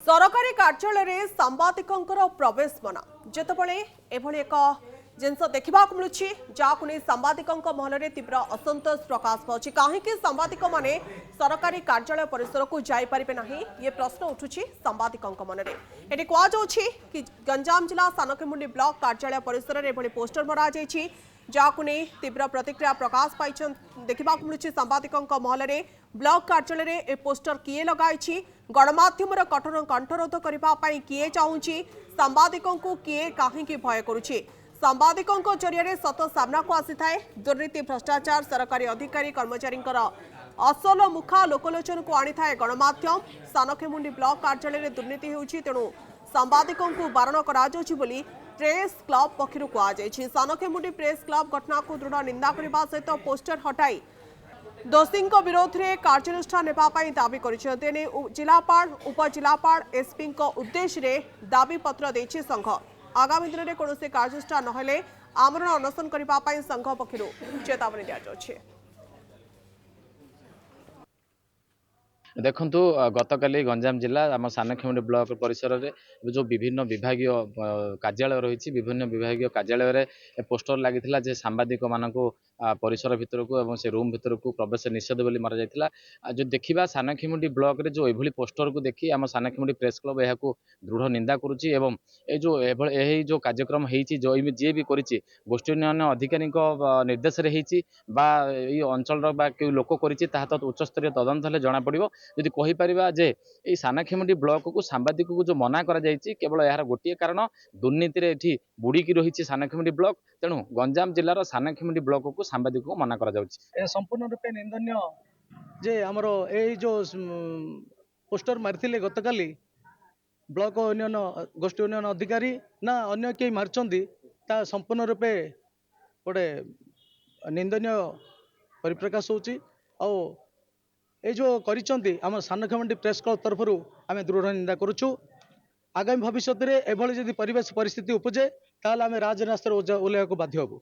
सरकारी कार्यालय सांबादिकों प्रवेश मना जितेबाला एभली एक जिनस देखा मिलूँ जहां नहीं सांबादिकों महल में तीव्र असंतोष प्रकाश पाँच कहीं सांबादिक माने सरकारी कार्यालय परिसर को जापारे ना ये प्रश्न उठुची सांबादिकों मन में ये कहुच्छी कि गंजाम जिला सानखेमुंडी ब्लॉक कार्यालय परिसर में एभली पोस्टर मरा जहां नहीं तीव्र प्रतिक्रिया प्रकाश पाई देखा मिलूँ सांबादिकों महल में ब्लॉक कार्यालय में ए पोस्टर किए लगाई गणमाध्यम कठोर कंठरोध करने किए चाहूँगी सांबादिकों को किए कहीं भय करुच्ची सांबादिकों जरिए सत सामना को आसी थाए दुर्नीति भ्रष्टाचार सरकारी अधिकारी कर्मचारी असल मुखा लोकलोचन को आनी थाए गणमाध्यम सानखेमुंडी ब्लॉक कार्यालय में दुर्नीति होउछि तेणु सांबादिकों को बारण करा प्रेस क्लब पक्षर कहुई सानखेमुंडी प्रेस क्लब घटना को दृढ़ निंदा करने सहित पोस्टर हटाई दोषी विरोध में कार्यानुष्ठान नेबाई दाबी कर जिलापाल उपजिलापाल एसपी उद्देश्य दाबी पत्र देछि संघ आगामी दिन में कौन कार्यानुष्ठान नहले आमरण अनशन करने संघ पक्षर चेतावनी दी देखु गतकाली गंजाम जिला आम सानखेमुंडी ब्लॉक परिसर में जो विभिन्न विभागीय कार्यालय रही विभिन्न विभागीय कार्यालय में पोस्टर लगी सांबादिक मान परिसर भितर को से रूम भितर को प्रवेश निषेध बोली मरा जाता जो देखा सानखेमुंडी ब्लॉक रे जो एभली पोस्टर को देखी आम सानखेमुंडी प्रेस क्लब यह दृढ़ निंदा करुच्ची एवं ये जो कार्यक्रम होती जो जी भी करी गोष्ठी उन्नयन अधिकारी निर्देश अंचल लोक कर उच्चस्तरीय तदंत हेल्ले जना पड़ो जदि कहीपर जे ये सानखेमुंडी ब्लॉक को सांबादिक को जो मना कर केवल यार गोटे कारण दुर्नीति ये बुड़ीकी रही सानखेमुंडी ब्लॉक तेणु गंजाम जिलार सानखेमुंडी ब्लॉक को सांबादिक को मना कर संपूर्ण रूपे निंदनीय जे आमर ये जो पोस्टर मारी गतकाली ब्लॉक उन्नयन गोष्ठी उन्नयन अधिकारी ना अन्य कई मार्चंती ता संपूर्ण रूपे गोटे निंदनीय परिप्रकाश होची ये जो करिसेंती आम सानखेमुंडी प्रेस क्लब तरफ आम दृढ़ निंदा करुचु आगामी भविष्य में एभली जदि परिवेश परिस्थिति उपजे ताल आम राजरास्तार ओह्लैया बाध्य हबु।